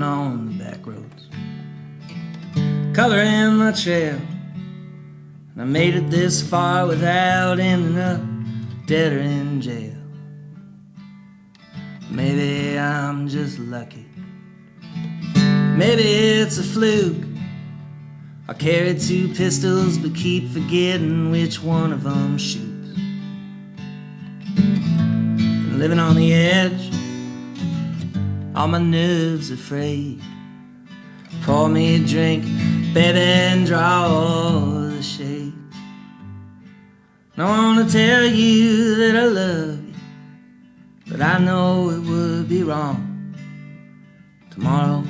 on the back roads, coloring my trail. And I made it this far without ending up dead or in jail. Maybe I'm just lucky, maybe it's a fluke. I carry 2 pistols but keep forgetting which one of them shoots. And living on the edge, all my nerves are frayed. Pour me a drink, baby, and draw all the shades. And I wanna tell you that I love you, but I know it would be wrong. Tomorrow,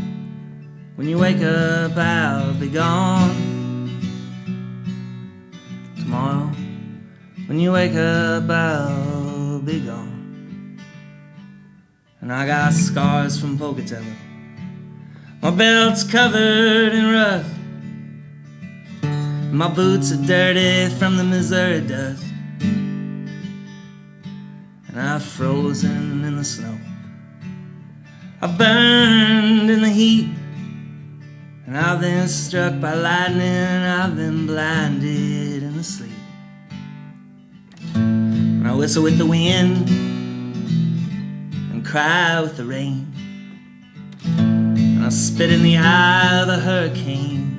when you wake up, I'll be gone. Tomorrow, when you wake up, I'll be gone. And I got scars from Pocatello, my belt's covered in rust, and my boots are dirty from the Missouri dust. And I've frozen in the snow, I've burned in the heat, and I've been struck by lightning, I've been blinded in the sleep. And I whistle with the wind and cry with the rain, and I spit in the eye of a hurricane.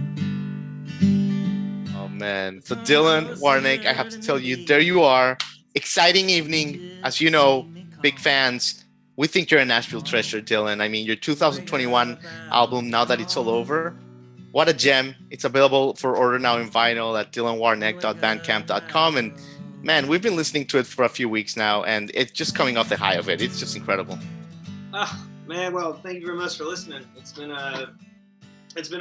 Oh man, so Dillon Warnek, I have to tell you, there you are. Exciting evening, as you know, big fans. We think you're a Nashville treasure, Dillon. I mean, your 2021 album, Now That It's All Over, what a gem. It's available for order now in vinyl at dillonwarnek.bandcamp.com. And man, we've been listening to it for a few weeks now, and it's just coming off the high of it. It's just incredible. Man, well, thank you very much for listening. It's been a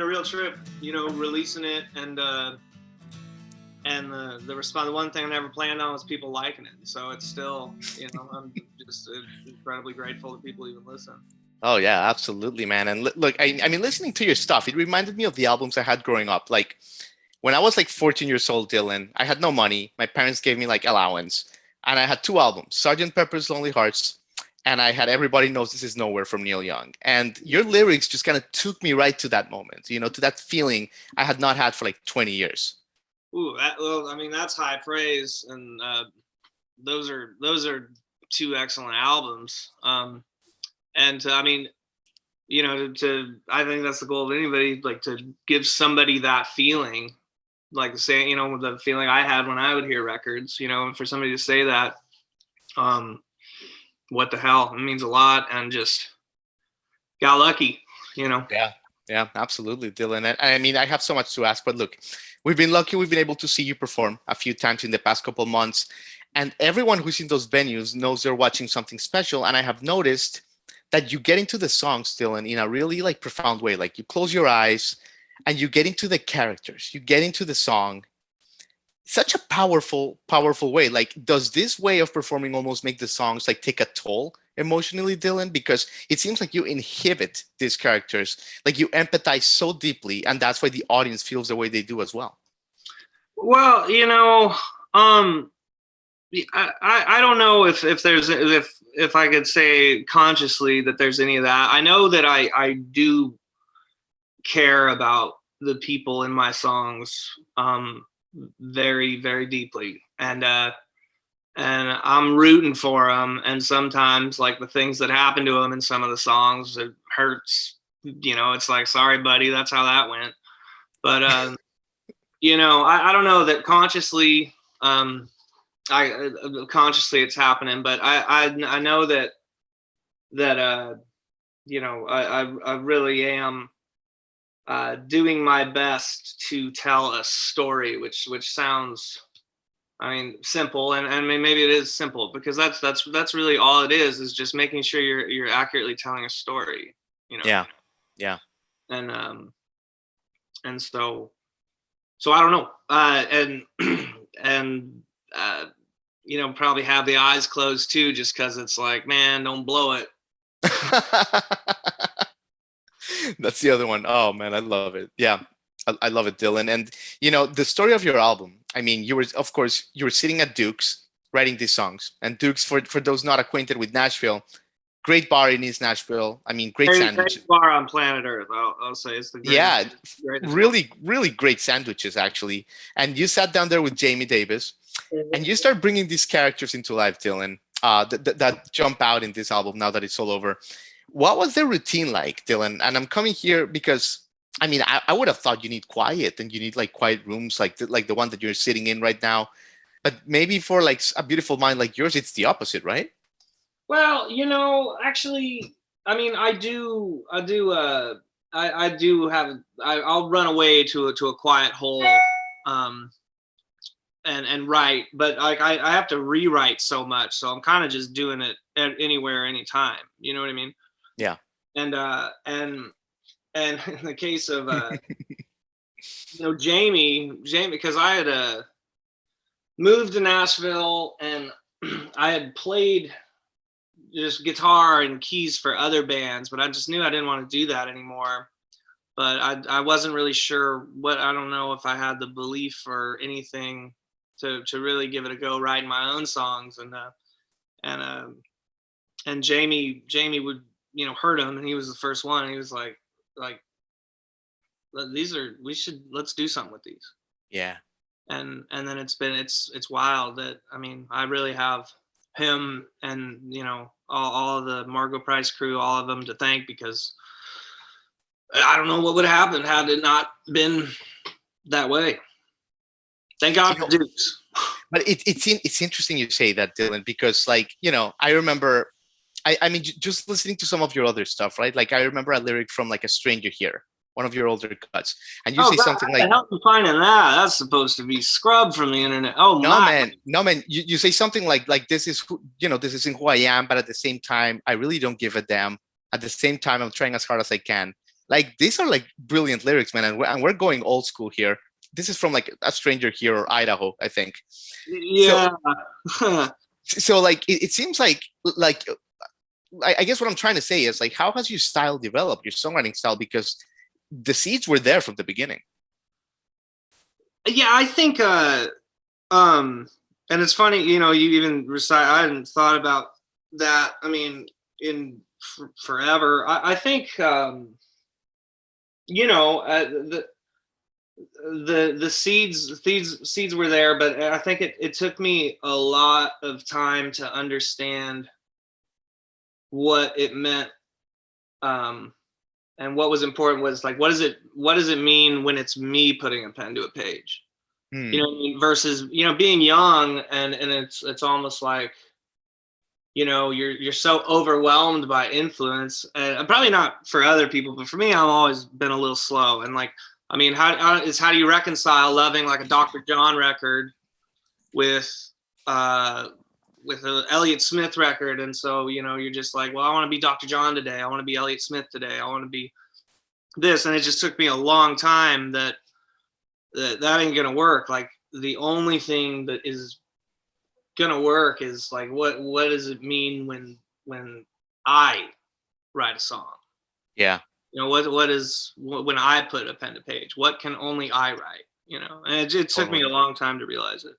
real trip, you know, releasing it, and the response. The one thing I never planned on was people liking it. So it's still, you know, I'm just incredibly grateful that people even listen. Oh yeah, absolutely, man. And look, I mean, listening to your stuff, it reminded me of the albums I had growing up. Like when I was like 14 years old, Dillon, I had no money. My parents gave me like allowance, and I had 2 albums: Sgt. Pepper's Lonely Hearts, and I had Everybody Knows This Is Nowhere from Neil Young. And your lyrics just kind of took me right to that moment, you know, to that feeling I had not had for like 20 years. Ooh, well, I mean, that's high praise, and those are 2 excellent albums. And I mean, you know, I think that's the goal of anybody, like to give somebody that feeling, like say, you know, the feeling I had when I would hear records, you know, and for somebody to say that, what the hell, it means a lot, and just got lucky, you know. Yeah, absolutely, Dillon. And I mean, I have so much to ask, but look, we've been lucky. We've been able to see you perform a few times in the past couple of months, and everyone who's in those venues knows they're watching something special. And I have noticed that you get into the songs, Dillon, in a really like profound way. Like you close your eyes and you get into the characters, you get into the song. Such a powerful way. Like, does this way of performing almost make the songs like take a toll emotionally, Dillon? Because it seems like you inhibit these characters, like you empathize so deeply, and that's why the audience feels the way they do as well. Well, you know, I don't know if there's if I could say consciously that there's any of that. I know that I do care about the people in my songs very, very deeply, and I'm rooting for them. And sometimes, like the things that happen to them in some of the songs, it hurts. You know, it's like, sorry, buddy, that's how that went. But you know, I don't know that consciously. Consciously it's happening, but I know that you know, I really am doing my best to tell a story, which sounds, I mean, simple, and I mean, maybe it is simple, because that's really all it is just making sure you're accurately telling a story, you know. Yeah. And so I don't know, and you know, probably have the eyes closed too, just because it's like, man, don't blow it. That's the other one. Oh man, I love it. Yeah, I love it, Dillon. And you know, the story of your album, I mean, you were sitting at Duke's writing these songs. And Duke's, for those not acquainted with Nashville, great bar in East Nashville. I mean, great sandwiches. Great bar on planet Earth. I'll say it's the greatest. Yeah, greatest really, really great sandwiches, actually. And you sat down there with Jamie Davis, and you start bringing these characters into life, Dylan, that jump out in this album now that it's all over. What was the routine like, Dylan? And I'm coming here because, I mean, I would have thought you need quiet and you need like quiet rooms like the one that you're sitting in right now. But maybe for like a beautiful mind like yours, it's the opposite, right? Well, actually, I mean, I'll run away to a quiet hole, and write, but like I have to rewrite so much, so I'm kind of just doing it anywhere, anytime. You know what I mean? Yeah. And in the case of Jamie, because I had moved to Nashville and I had played just guitar and keys for other bands, but I just knew I didn't want to do that anymore. But I wasn't really sure I don't know if I had the belief or anything to really give it a go writing my own songs. And Jamie would, heard them, and he was the first one. He was like, let's do something with these. Yeah. And then it's wild that, I mean, I really have him and, all of the Margot Price crew, all of them to thank, because I don't know what would have happened had it not been that way. Thank God for Dukes. But it's interesting you say that, Dylan, because I remember, I mean, just listening to some of your other stuff, right? Like I remember a lyric from like A Stranger Here, one of your older cuts, and you say something like, "Help me finding that. That's supposed to be scrubbed from the internet." Oh no, man. You say something like this is this isn't who I am, but at the same time, I really don't give a damn. At the same time, I'm trying as hard as I can. Like these are like brilliant lyrics, man, and we're going old school here. This is from like A Stranger Here or Idaho, I think. Yeah. So like it seems like I guess what I'm trying to say is like, how has your style developed, your songwriting style? Because the seeds were there from the beginning. Yeah, I think, and it's funny, you even recite, I hadn't thought about that. I mean, in forever, I think, the seeds were there, but I think it took me a lot of time to understand what it meant, and what was important was like, what does it mean when it's me putting a pen to a page? You know what I mean? Versus, being young and it's almost like, you're so overwhelmed by influence, and probably not for other people, but for me, I've always been a little slow. And like, I mean, how do you reconcile loving like a Dr. John record with an Elliott Smith record? And so, you're just like, well, I want to be Dr. John today. I want to be Elliott Smith today. I want to be this. And it just took me a long time that ain't going to work. Like the only thing that is going to work is like, what does it mean when I write a song? Yeah. What is when I put a pen to page, what can only I write, and it took me a long time to realize it.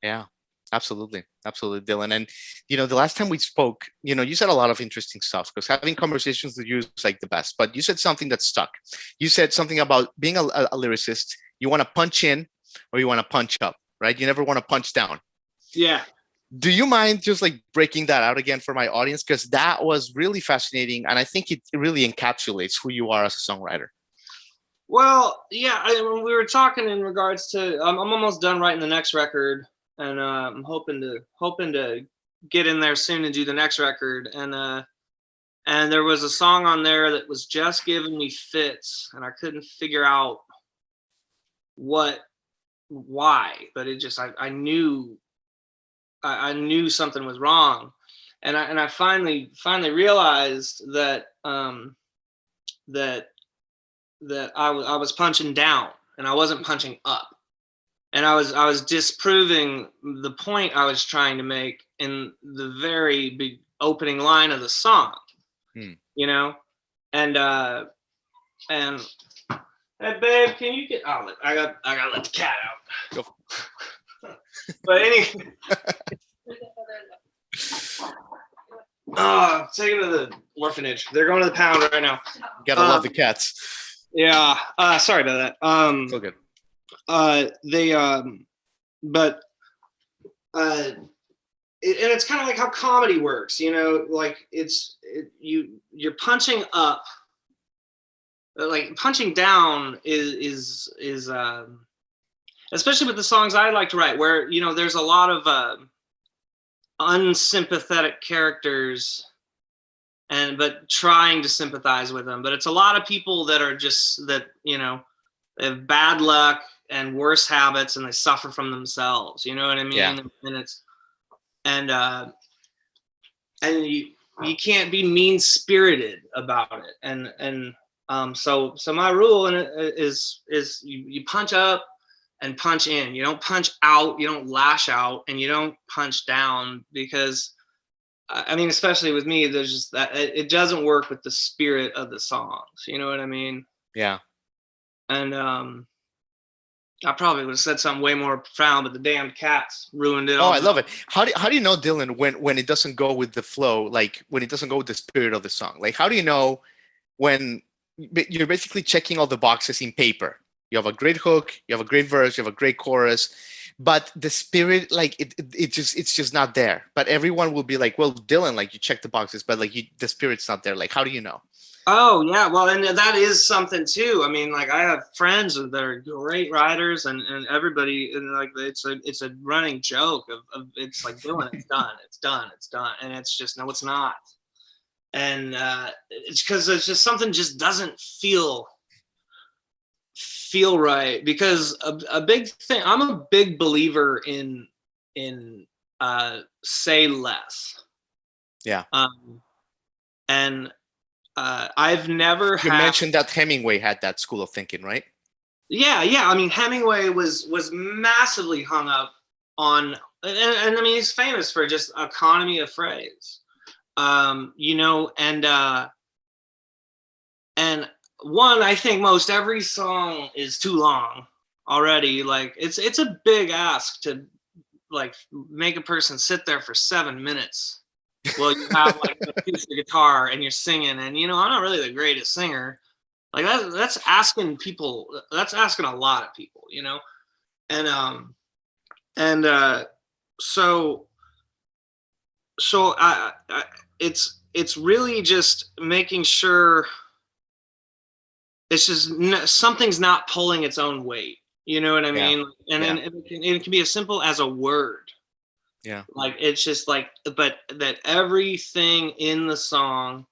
Yeah, absolutely, Dylan. And the last time we spoke, you said a lot of interesting stuff, because having conversations with you is like the best. But you said something that stuck. You said something about being a lyricist. You want to punch in or you want to punch up, right? You never want to punch down. Yeah. Do you mind just like breaking that out again for my audience? Because that was really fascinating, and I think it really encapsulates who you are as a songwriter. Well, yeah, when we were talking in regards to, I'm almost done writing the next record, and I'm hoping to get in there soon and do the next record. And there was a song on there that was just giving me fits, and I couldn't figure out why, but it just, I knew something was wrong. And I finally realized that that I was punching down and I wasn't punching up, and I was disproving the point I was trying to make in the very big opening line of the song. And hey babe, can you get, I gotta let the cat out. Go. But anyway, Taking to the orphanage. They're going to the pound right now. Gotta love the cats. Yeah. Sorry about that. It's all good. But and it's kind of like how comedy works, you know, like you're punching up, like punching down is especially with the songs I like to write, where, you know, there's a lot of unsympathetic characters but trying to sympathize with them. But it's a lot of people that are just that, you know, they have bad luck and worse habits and they suffer from themselves. You know what I mean? Yeah. And it's, and you can't be mean spirited about it. So my rule is you punch up and punch in. You don't punch out, you don't lash out, and you don't punch down, because I mean, especially with me, there's just that it doesn't work with the spirit of the songs. You know what I mean? Yeah. And I probably would have said something way more profound, but the damn cats ruined it. Oh, I love it. How do you know, Dillon, when it doesn't go with the flow, like when it doesn't go with the spirit of the song? Like, how do you know when you're basically checking all the boxes in paper? You have a great hook, you have a great verse, you have a great chorus, but the spirit, like it's just not there. But everyone will be like, well, Dillon, like you check the boxes, but like the spirit's not there. Like, how do you know? Oh yeah, well, and that is something too. I mean, like I have friends that are great writers, and everybody, and like it's a running joke of it's like, Dillon, it's done, and it's just, no, it's not. And it's because it's just something just doesn't feel right, because a big thing, I'm a big believer in say less. Yeah. And I've never You mentioned that Hemingway had that school of thinking, right? Yeah. I mean, Hemingway was massively hung up on, and I mean, he's famous for just economy of phrase, you know, and one, I think most every song is too long already. Like it's a big ask to like make a person sit there for 7 minutes. Well, you have like an acoustic guitar and you're singing, and you know, I'm not really the greatest singer. Like that's asking people. That's asking a lot of people, you know. So it's really just making sure it's just something's not pulling its own weight. You know what I mean? And then it can be as simple as a word. Yeah. Like it's just like, but that everything in the song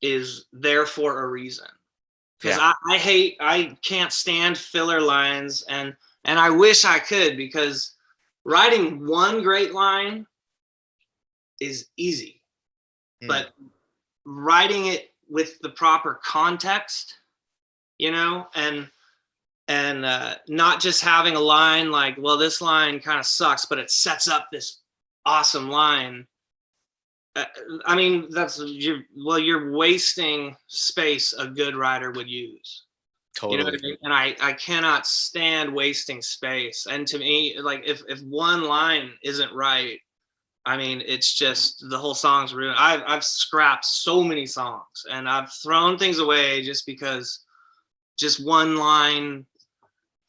is there for a reason. Because I can't stand filler lines, and I wish I could, because writing one great line is easy, but writing it with the proper context, you know, and not just having a line like, well, this line kind of sucks, but it sets up this awesome line. I mean, you're wasting space a good writer would use. Totally. You know what I mean? And I cannot stand wasting space. And to me, like if one line isn't right, I mean, it's just the whole song's ruined. I've scrapped so many songs, and I've thrown things away just because just one line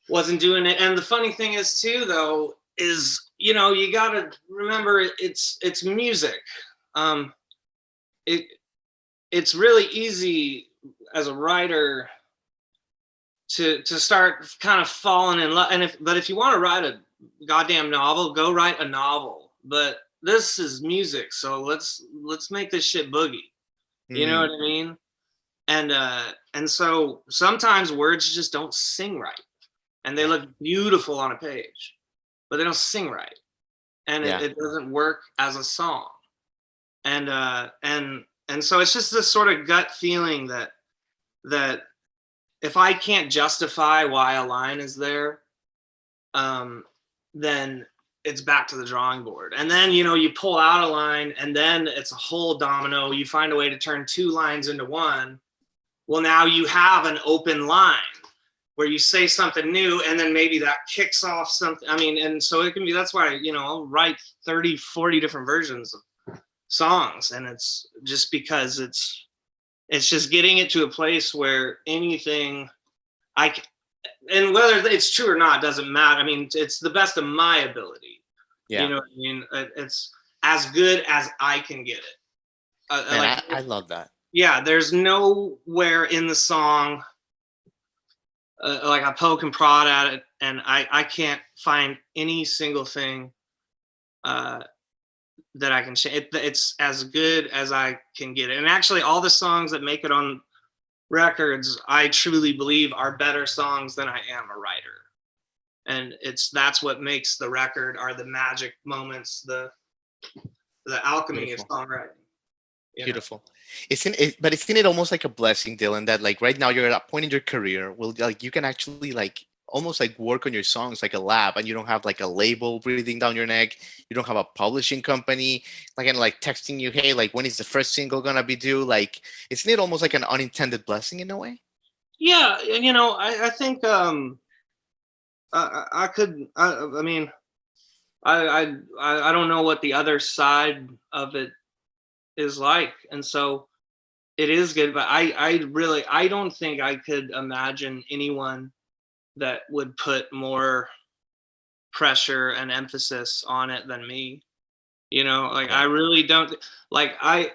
wasn't doing it. And the funny thing is too, though, is, you know, you got to remember it's music. It's really easy as a writer to start kind of falling in love. But if you want to write a goddamn novel, go write a novel. But this is music, so let's make this shit boogie. You know what I mean? And so sometimes words just don't sing right, and they look beautiful on a page, but they don't sing right, and it doesn't work as a song. And so it's just this sort of gut feeling that if I can't justify why a line is there, then it's back to the drawing board. And then, you know, you pull out a line, and then it's a whole domino. You find a way to turn two lines into one. Well, now you have an open line where you say something new, and then maybe that kicks off something. I mean, and so it can be, that's why, you know, I'll write 30, 40 different versions of songs, and it's just because it's just getting it to a place where anything and whether it's true or not doesn't matter. I mean, it's the best of my ability. Yeah. You know what I mean? It's as good as I can get it. Man, I love that. Yeah, there's nowhere in the song like I poke and prod at it, and I can't find any single thing that I can change. It's as good as I can get it. And actually, all the songs that make it on records, I truly believe are better songs than I am a writer. And that's what makes the record, are the magic moments, the alchemy of songwriting. Beautiful. But isn't it almost like a blessing, Dylan, that like right now you're at a point in your career where like you can actually like almost like work on your songs like a lab, and you don't have like a label breathing down your neck. You don't have a publishing company like and like texting you, hey, like when is the first single gonna be due? Like, isn't it almost like an unintended blessing in a way? Yeah, and I think I could. I mean, I don't know what the other side of it is like, and so it is good. But I don't think I could imagine anyone that would put more pressure and emphasis on it than me. Like I really don't. Like I've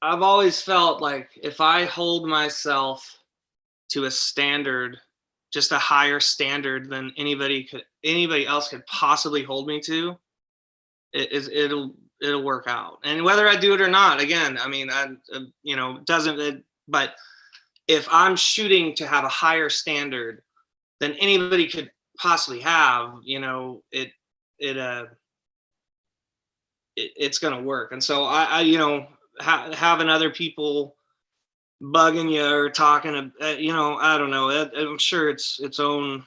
always felt like if I hold myself to a standard, just a higher standard than anybody else could possibly hold me to, it'll work out. And whether I do it or not, again, I mean, but if I'm shooting to have a higher standard than anybody could possibly have, it's going to work. And so having other people bugging you or talking, I don't know. I'm sure it's its own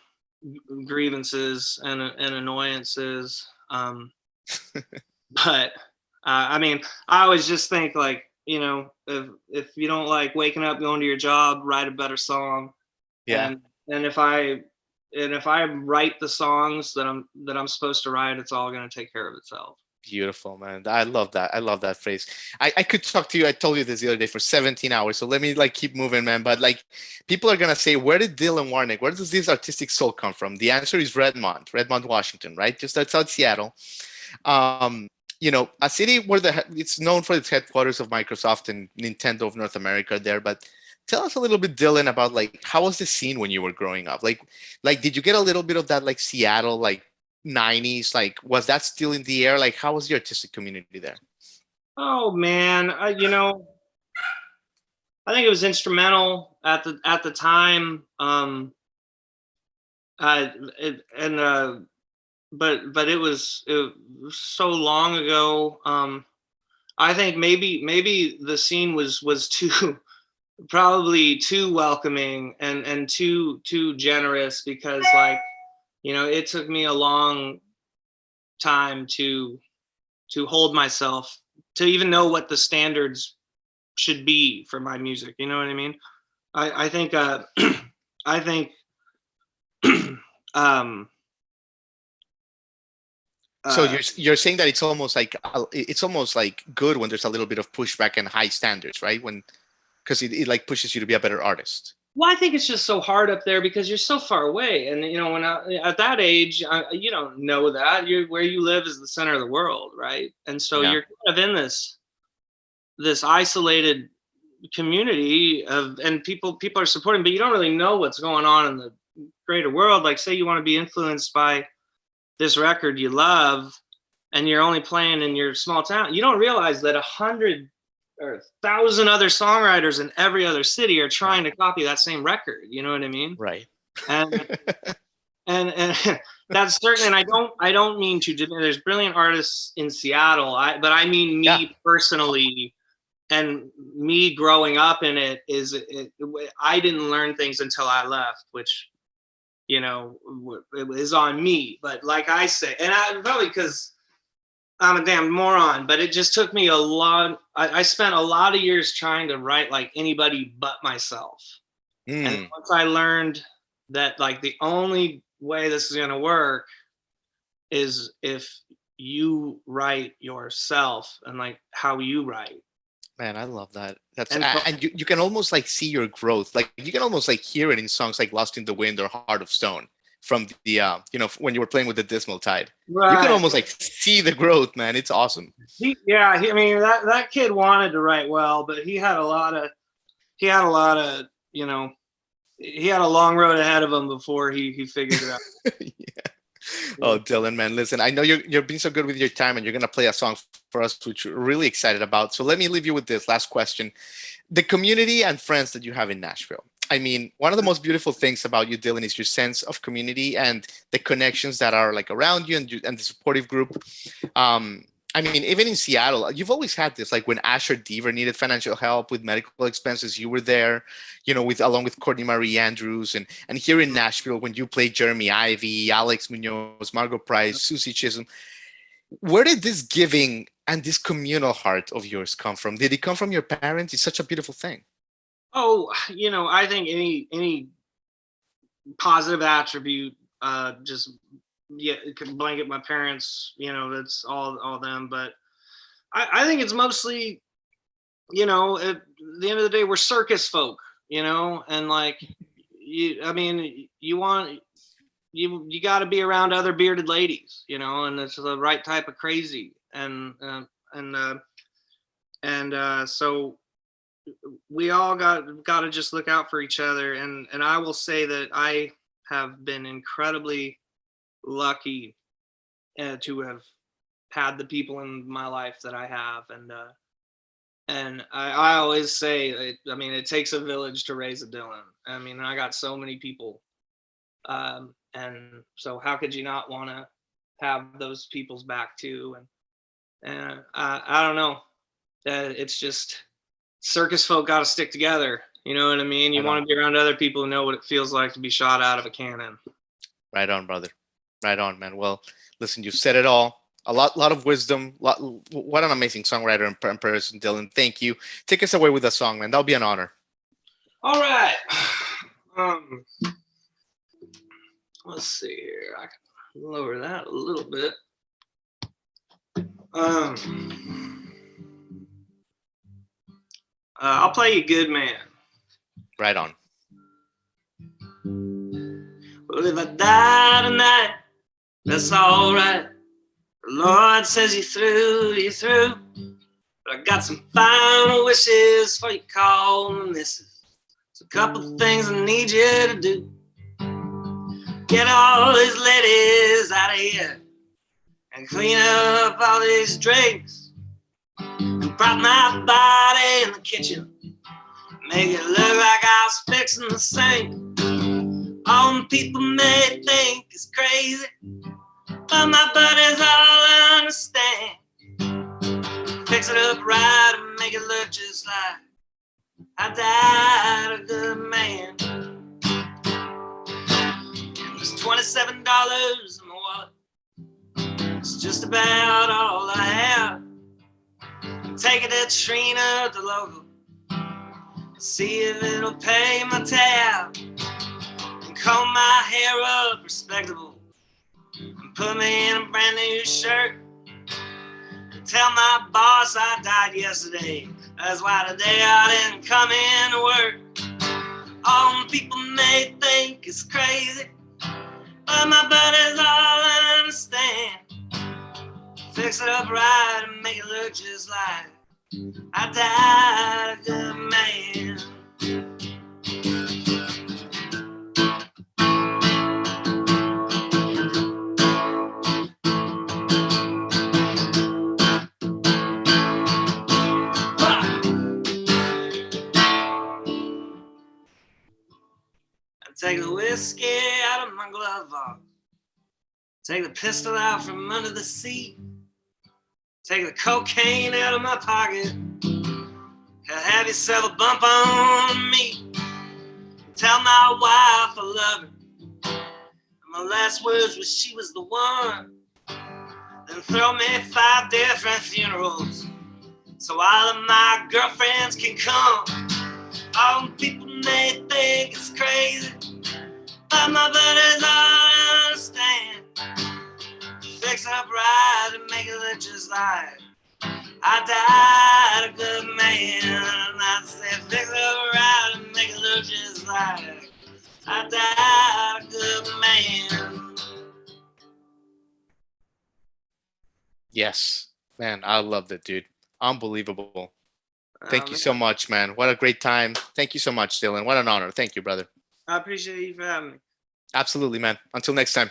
grievances and annoyances. But I mean, I always just think like, if you don't like waking up, going to your job, write a better song. Yeah. And if I write the songs that I'm supposed to write, it's all going to take care of itself. Beautiful, man. I love that. I love that phrase. I could talk to you. I told you this the other day for 17 hours. So let me like keep moving, man. But like people are going to say, where did Dillon Warnek, where does this artistic soul come from? The answer is Redmond, Washington, right? Just outside Seattle. A city where it's known for its headquarters of Microsoft and Nintendo of North America there. But tell us a little bit, Dylan, about like, how was the scene when you were growing up? Like, did you get a little bit of that like Seattle, like 90s, like was that still in the air? Like how was the artistic community there? Oh man, I think it was instrumental at the time. But it was so long ago. I think maybe the scene was too probably too welcoming and too generous, because like it took me a long time to hold myself to even know what the standards should be for my music. You know what I mean? I think I think so you're saying that it's almost like good when there's a little bit of pushback and high standards, right? Because it like pushes you to be a better artist. Well, I think it's just so hard up there because you're so far away, and when at that age, you don't know that where you live is the center of the world, right? And so you're kind of in this isolated community and people are supporting, but you don't really know what's going on in the greater world. Like, say you want to be influenced by this record you love, and you're only playing in your small town. You don't realize that 100 or 1,000 other songwriters in every other city are trying to copy that same record. You know what I mean? Right. And that's certain. And I don't mean to. There's brilliant artists in Seattle. But I mean me personally, and me growing up in it I didn't learn things until I left, which it is on me. But like I say, and probably because I'm a damn moron, but it just took me a lot. I spent a lot of years trying to write like anybody but myself. And once I learned that like the only way this is going to work is if you write yourself and like how you write. Man, I love that. That's And and you can almost like see your growth. Like you can almost like hear it in songs like Lost in the Wind or Heart of Stone from the when you were playing with the Dismal Tide. You can right. almost like see the growth, man. It's awesome. I mean that kid wanted to write well, but he had a lot of he had a long road ahead of him before he figured it out. Yeah. Oh, Dillon, man, listen, I know you're being so good with your time, and you're gonna play a song for us, which we're really excited about. So let me leave you with this last question: the community and friends that you have in Nashville. I mean, one of the most beautiful things about you, Dillon, is your sense of community and the connections that are like around you and the supportive group. I mean, even in Seattle, you've always had this. Like when Asher Deaver needed financial help with medical expenses, you were there, with along with Courtney Marie Andrews, and here in Nashville when you played Jeremy Ivy, Alex Munoz, Margot Price, Susie Chisholm. Where did this giving and this communal heart of yours come from? Did it come from your parents? It's such a beautiful thing. Oh, I think any positive attribute, just it could blanket my parents. That's all them. But I think it's mostly, at the end of the day, we're circus folk, and like you got to be around other bearded ladies, and it's the right type of crazy, and so we all got to just look out for each other. And I will say that I have been incredibly lucky to have had the people in my life that I have. And I always say, it takes a village to raise a Dillon. I mean, I got so many people. And so how could you not want to have those people's back too? And I don't know. It's just, circus folk got to stick together. You know what I mean? You want to be around other people who know what it feels like to be shot out of a cannon. Right on, brother. Right on, man. Well, listen, you've said it all. A lot of wisdom. What an amazing songwriter and person, Dillon. Thank you. Take us away with a song, man. That'll be an honor. All right. Let's see here. I can lower that a little bit. I'll play you Good Man. Right on. Well, if I die tonight, that's all right. The Lord says you're through. But I got some final wishes for you, call me missus. It's a couple things I need you to do. Get all these ladies out of here and clean up all these drinks and prop my body in the kitchen. Make it look like I was fixing the sink. All them people may think it's crazy, but my buddies all understand. Fix it up right and make it look just like I died a good man. And there's $27 in my wallet. It's just about all I have. Take it to Trina at the local. See if it'll pay my tab. And comb my hair up respectable. And put me in a brand new shirt. And tell my boss I died yesterday. That's why today I didn't come in to work. All the people may think it's crazy, but my buddies all understand. Fix it up right and make it look just like I died a good man. I take the whiskey out of my glove box. Take the pistol out from under the seat. Take the cocaine out of my pocket. Have yourself a bump on me. Tell my wife I love her. And my last words was she was the one. Then throw me 5 different funerals so all of my girlfriends can come. All the people may think it's crazy, but my buddies all understand. Fix up right and make it look just like I died a good man. I said, fix it up right and make it look just like I died a good man. Yes, man, I loved it, dude. Unbelievable. Thank you so much, man. What a great time. Thank you so much, Dillon. What an honor. Thank you, brother. I appreciate you for having me. Absolutely, man. Until next time.